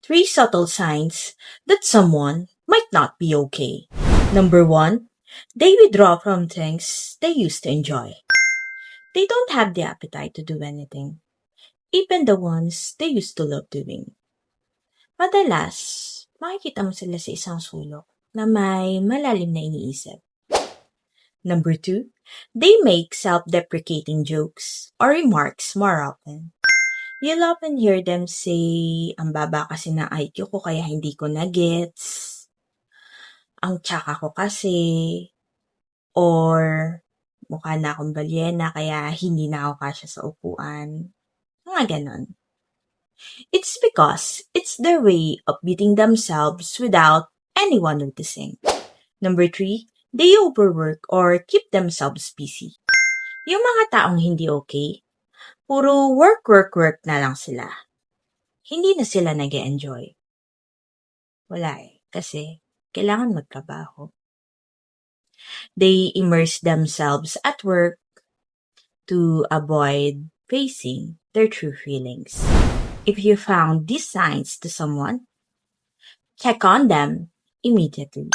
Three subtle signs that someone might not be okay. Number one, they withdraw from things they used to enjoy. They don't have the appetite to do anything, even the ones they used to love doing. Madalas, makikita mo sila sa isang sulok na may malalim na iniisip. Number two, they make self-deprecating jokes or remarks more often. You'll often hear them say, ang baba kasi ng IQ ko kaya hindi ko na-gets, ang tsaka ko kasi, or mukha na akong balyena kaya hindi na ako kasya sa upuan. Mga ganon. It's because it's their way of beating themselves without anyone noticing. Number three, they overwork or keep themselves busy. Yung mga taong hindi okay, puro work na lang sila. Hindi na sila nag-enjoy. Wala kasi kailangan magtrabaho. They immerse themselves at work to avoid facing their true feelings. If you found these signs to someone, check on them immediately.